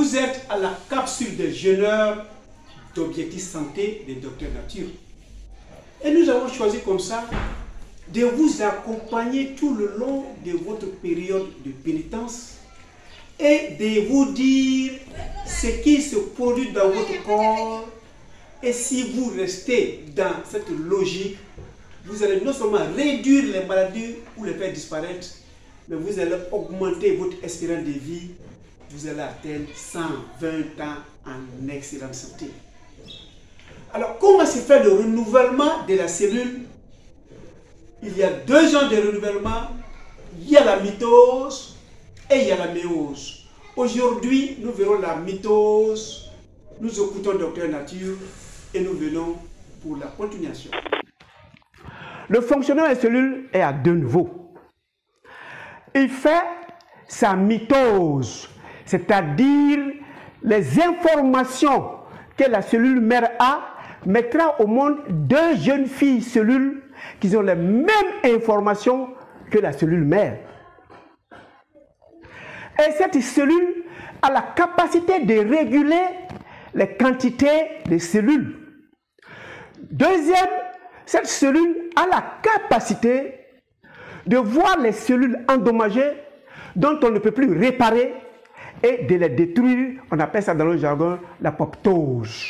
Vous êtes à la capsule des jeûneurs d'Objectif Santé des Docteurs Nature. Et nous avons choisi comme ça de vous accompagner tout le long de votre période de pénitence et de vous dire ce qui se produit dans votre corps. Et si vous restez dans cette logique, vous allez non seulement réduire les maladies ou les faire disparaître, mais vous allez augmenter votre espérance de vie. Vous allez atteindre 120 ans en excellente santé. Alors, comment se fait le renouvellement de la cellule? Il y a deux genres de renouvellement. Il y a la mitose et il y a la méose. Aujourd'hui, nous verrons la mitose. Nous écoutons Docteur Nature et nous venons pour la continuation. Le fonctionnement des cellules est à deux niveaux. Il fait sa mitose, c'est-à-dire les informations que la cellule mère a, mettra au monde deux jeunes filles cellules qui ont les mêmes informations que la cellule mère. Et cette cellule a la capacité de réguler les quantités de cellules. Deuxième, cette cellule a la capacité de voir les cellules endommagées dont on ne peut plus réparer et de les détruire. On appelle ça dans le jargon l'apoptose.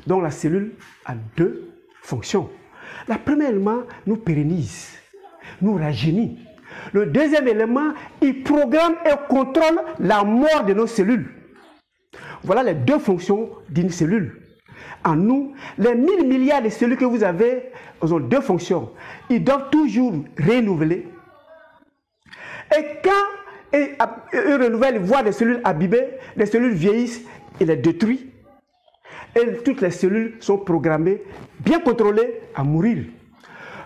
Donc la cellule a deux fonctions. La première élément nous pérennise, nous rajeunit. Le deuxième élément, il programme et contrôle la mort de nos cellules. Voilà les deux fonctions d'une cellule. En nous, les 1000 milliards de cellules que vous avez, elles ont deux fonctions. Ils doivent toujours renouveler. Et quand ils renouvellent, ils voient des cellules abîmées, les cellules vieillissent et les détruisent. Et toutes les cellules sont programmées, bien contrôlées, à mourir.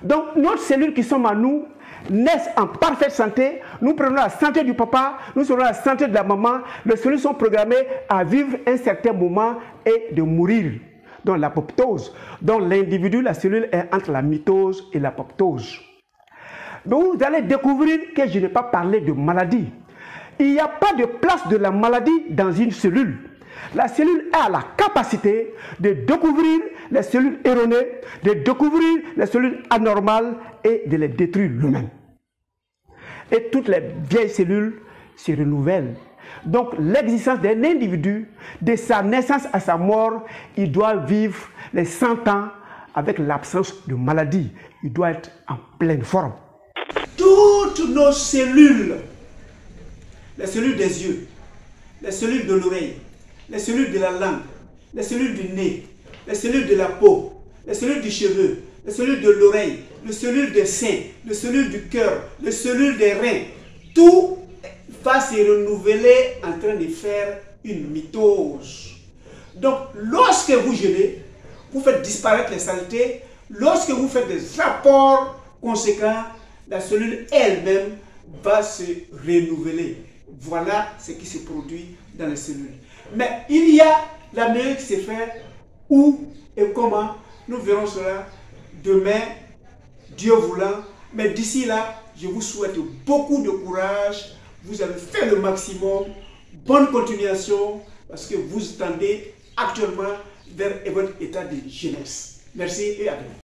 Donc, nos cellules qui sont en nous naissent en parfaite santé. Nous prenons la santé du papa, nous prenons la santé de la maman. Les cellules sont programmées à vivre un certain moment et de mourir. Donc, l'apoptose. Donc, l'individu, la cellule est entre la mitose et l'apoptose. Donc, vous allez découvrir que je n'ai pas parlé de maladie. Il n'y a pas de place de la maladie dans une cellule. La cellule a la capacité de découvrir les cellules erronées, de découvrir les cellules anormales et de les détruire lui-même. Et toutes les vieilles cellules se renouvellent. Donc l'existence d'un individu, de sa naissance à sa mort, il doit vivre les 100 ans avec l'absence de maladie. Il doit être en pleine forme. Toutes nos cellules, les cellules des yeux, les cellules de l'oreille, les cellules de la langue, les cellules du nez, les cellules de la peau, les cellules du cheveu, les cellules de l'oreille, les cellules des seins, les cellules du cœur, les cellules des reins, tout va se renouveler en train de faire une mitose. Donc, lorsque vous jeûnez, vous faites disparaître les saletés. Lorsque vous faites des apports conséquents, la cellule elle-même va se renouveler. Voilà ce qui se produit dans les cellules. Mais il y a la manière qui se fait, où et comment, nous verrons cela demain, Dieu voulant. Mais d'ici là, je vous souhaite beaucoup de courage. Vous avez fait le maximum. Bonne continuation, parce que vous tendez actuellement vers votre état de jeunesse. Merci et à demain.